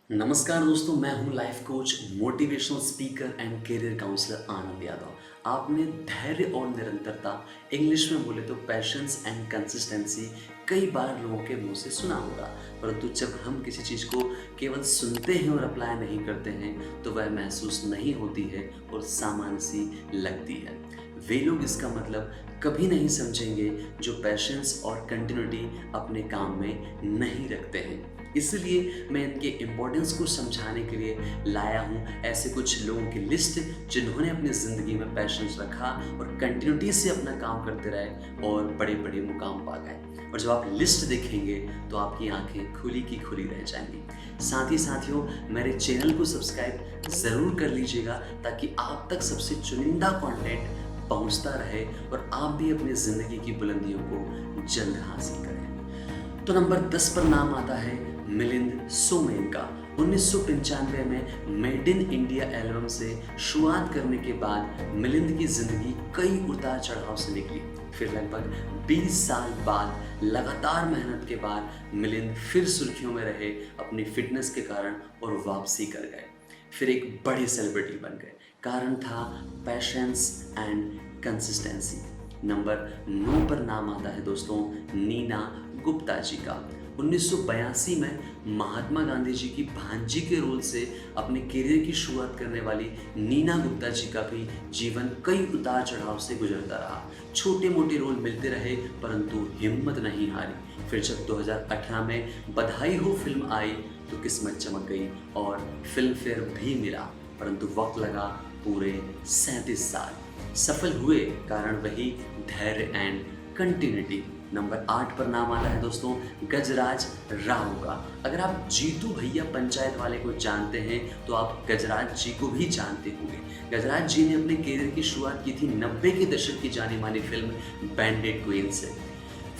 नमस्कार दोस्तों, मैं हूं life coach, motivational speaker and career counsellor Anand Yadav. आपने धैर्य और निरंतरता, इंग्लिश में बोले तो पैशंस एंड कंसिस्टेंसी, कई बार लोगों के मुंह से सुना होगा। परंतु जब हम किसी चीज़ को केवल सुनते हैं और अप्लाई नहीं करते हैं तो वह महसूस नहीं होती है और सामान्य सी लगती है। वे लोग इसका मतलब कभी नहीं समझेंगे जो पैशंस और कंटिन्यूटी अपने काम में नहीं रखते हैं। इसलिए मैं इनके इम्पोर्टेंस को समझाने के लिए लाया हूँ ऐसे कुछ लोगों की लिस्ट जिन्होंने अपनी ज़िंदगी में पैशंस रखा और कंटिन्यूटी से अपना काम करते रहे और बड़े बड़े मुकाम पा गए। और जब आप लिस्ट देखेंगे तो आपकी आंखें खुली की खुली रह जाएंगी। साथ ही साथियों, मेरे चैनल को सब्सक्राइब ज़रूर कर लीजिएगा ताकि आप तक सबसे चुनिंदा कंटेंट पहुंचता रहे और आप भी अपनी ज़िंदगी की बुलंदियों को जल्द हासिल करें। तो नंबर 10 पर नाम आता है मिलिंद सोमेन का। 1995 में मेड इन इंडिया एल्बम से शुरुआत करने के बाद मिलिंद की जिंदगी कई उतार चढ़ाव से निकली। फिर लगभग 20 साल बाद लगातार मेहनत के बाद मिलिंद फिर सुर्खियों में रहे अपनी फिटनेस के कारण और वापसी कर गए। फिर एक बड़े सेलिब्रिटी बन गए। कारण था पैशंस एंड कंसिस्टेंसी। नंबर 9 पर नाम आता है दोस्तों नीना गुप्ता जी का। 1982 में महात्मा गांधी जी की भांजी के रोल से अपने करियर की शुरुआत करने वाली नीना गुप्ता जी का भी जीवन कई उतार चढ़ाव से गुजरता रहा। छोटे मोटे रोल मिलते रहे परंतु हिम्मत नहीं हारी। फिर जब 2018 में बधाई हो फिल्म आई तो किस्मत चमक गई और फिल्म फेयर भी मिला, परंतु वक्त लगा पूरे 37 साल। सफल हुए कारण वही धैर्य एंड कंटिन्यूटी। नंबर 8 पर नाम आता है दोस्तों गजराज राव का। अगर आप जीतू भैया पंचायत वाले को जानते हैं तो आप गजराज जी को भी जानते होंगे। गजराज जी ने अपने करियर की शुरुआत की थी 90 के दशक की जानी मानी फिल्म बैंडेड क्वीन से।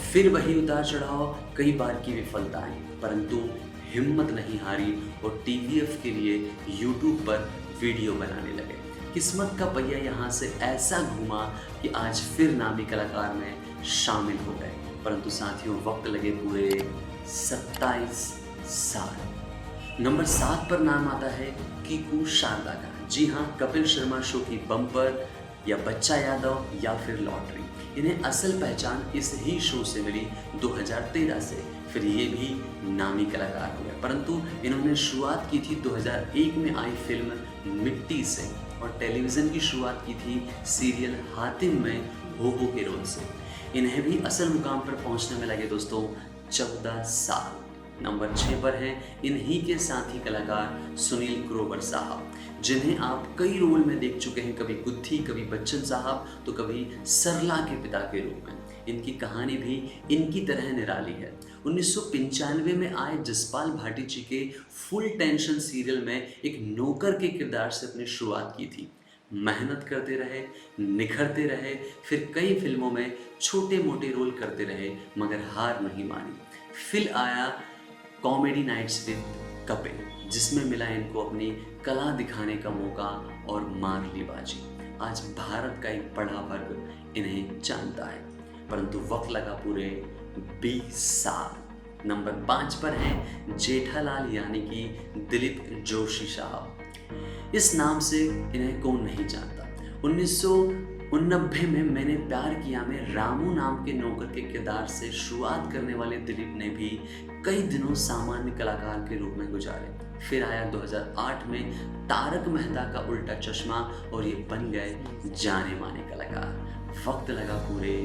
फिर वही उतार चढ़ाव, कई बार की विफलताएं, परंतु हिम्मत नहीं हारी और टीवीएफ के लिए यूट्यूब पर वीडियो बनाने लगे। किस्मत का पहिया यहाँ से ऐसा घूमा कि आज फिर नामी कलाकार में शामिल हो गए। परंतु साथियों, वक्त लगे पूरे 27 साल। नंबर 7 पर नाम आता है कीकू शारदा का। जी हाँ, कपिल शर्मा शो की बम्पर या बच्चा यादव या फिर लॉटरी, इन्हें असल पहचान इस ही शो से मिली 2013 से। फिर ये भी नामी कलाकार हो गए, परंतु इन्होंने शुरुआत की थी 2001 में आई फिल्म मिट्टी से और टेलीविज़न की शुरुआत की थी सीरियल हातिम में हो के रोल से। इन्हें भी असल मुकाम पर पहुंचने में लगे दोस्तों 14 साल। नंबर 6 पर हैं इन्हीं के साथी कलाकार सुनील ग्रोवर साहब, जिन्हें आप कई रोल में देख चुके हैं, कभी गुत्थी, कभी बच्चन साहब तो कभी सरला के पिता के रूप में। इनकी कहानी भी इनकी तरह निराली है। 1995 में आए जसपाल भाटी जी के फुल टेंशन सीरियल में एक नौकर के किरदार से अपनी शुरुआत की थी। मेहनत करते रहे, निखरते रहे, फिर कई फिल्मों में छोटे मोटे रोल करते रहे मगर हार नहीं मानी। फिर आया कॉमेडी नाइट्स विद कपिल, जिसमें मिला इनको अपनी कला दिखाने का मौका और मार ली बाजी। आज भारत का एक बड़ा वर्ग इन्हें जानता है, परंतु वक्त लगा पूरे 20 साल। नंबर 5 पर हैं जेठालाल यानी कि दिलीप जोशी साहब। इस नाम से इन्हें कौन नहीं जानता। 1989 में मैंने प्यार किया में रामू नाम के नौकर के किरदार से शुरुआत करने वाले दिलीप ने भी कई दिनों सामान्य कलाकार के रूप में गुजारे। फिर आया 2008 में तारक मेहता का उल्टा चश्मा और ये बन गए जाने माने कलाकार। वक्त लगा पूरे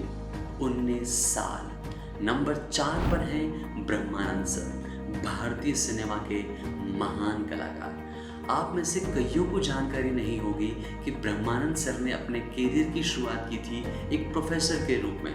19 साल। नंबर 4 पर हैं ब्रह्मानंद सर, भारतीय सिनेमा के महान कलाकार। आप में से कईयों को जानकारी नहीं होगी कि ब्रह्मानंद सर ने अपने करियर की शुरुआत की थी एक प्रोफेसर के रूप में।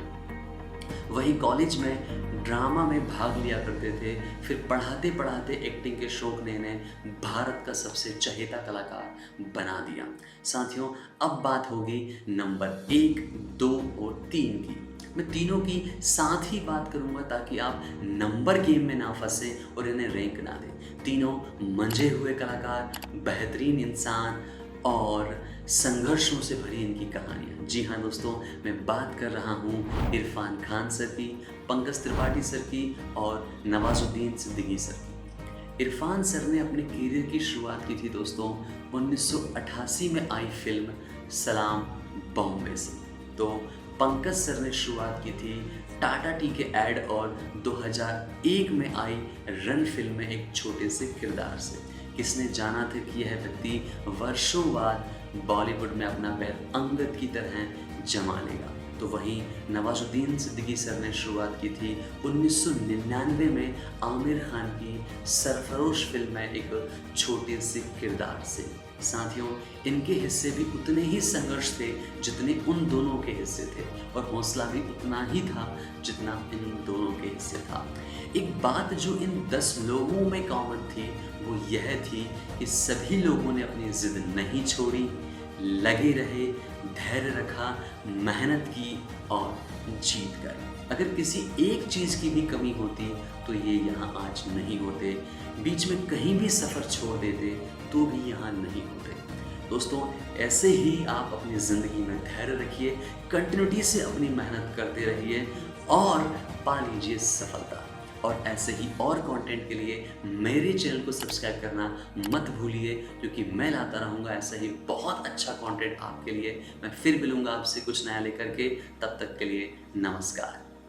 वही कॉलेज में ड्रामा में भाग लिया करते थे। फिर पढ़ाते पढ़ाते एक्टिंग के शौक ने इन्हें भारत का सबसे चहेता कलाकार बना दिया। साथियों, अब बात होगी नंबर 1, 2 और 3 की। मैं तीनों की साथ ही बात करूंगा ताकि आप नंबर गेम में ना फंसे और इन्हें रैंक ना दें। तीनों मंझे हुए कलाकार, बेहतरीन इंसान और संघर्षों से भरी इनकी कहानियाँ। जी हाँ दोस्तों, मैं बात कर रहा हूँ इरफान खान सर की, पंकज त्रिपाठी सर की और नवाजुद्दीन सिद्दीकी सर की। इरफान सर ने अपने करियर की शुरुआत की थी दोस्तों 1988 में आई फिल्म सलाम बॉम्बे से। तो पंकज सर ने शुरुआत की थी टाटा टी के ऐड और 2001 में आई रन फिल्म में एक छोटे से किरदार से। किसने जाना था कि यह व्यक्ति वर्षों बाद बॉलीवुड में अपना पैर अंगद की तरह जमा लेगा। तो वहीं नवाजुद्दीन सिद्दीकी सर ने शुरुआत की थी 1999 में आमिर खान की सरफरोश फिल्म में एक छोटे से किरदार से। साथियों, इनके हिस्से भी उतने ही संघर्ष थे जितने उन दोनों के हिस्से थे, और हौसला भी उतना ही था जितना इन दोनों के हिस्से था। एक बात जो इन 10 लोगों में कॉमन थी वो यह थी कि सभी लोगों ने अपनी जिद नहीं छोड़ी, लगे रहे, धैर्य रखा, मेहनत की और जीत गए। अगर किसी एक चीज़ की भी कमी होती तो ये यहाँ आज नहीं होते, बीच में कहीं भी सफ़र छोड़ देते तो भी यहाँ नहीं होते। दोस्तों, ऐसे ही आप अपनी ज़िंदगी में धैर्य रखिए, कंटिन्यूटी से अपनी मेहनत करते रहिए और पा लीजिए सफलता। और ऐसे ही और कंटेंट के लिए मेरे चैनल को सब्सक्राइब करना मत भूलिए, क्योंकि मैं लाता रहूँगा ऐसा ही बहुत अच्छा कंटेंट आपके लिए। मैं फिर मिलूँगा आपसे कुछ नया लेकर के, तब तक के लिए नमस्कार।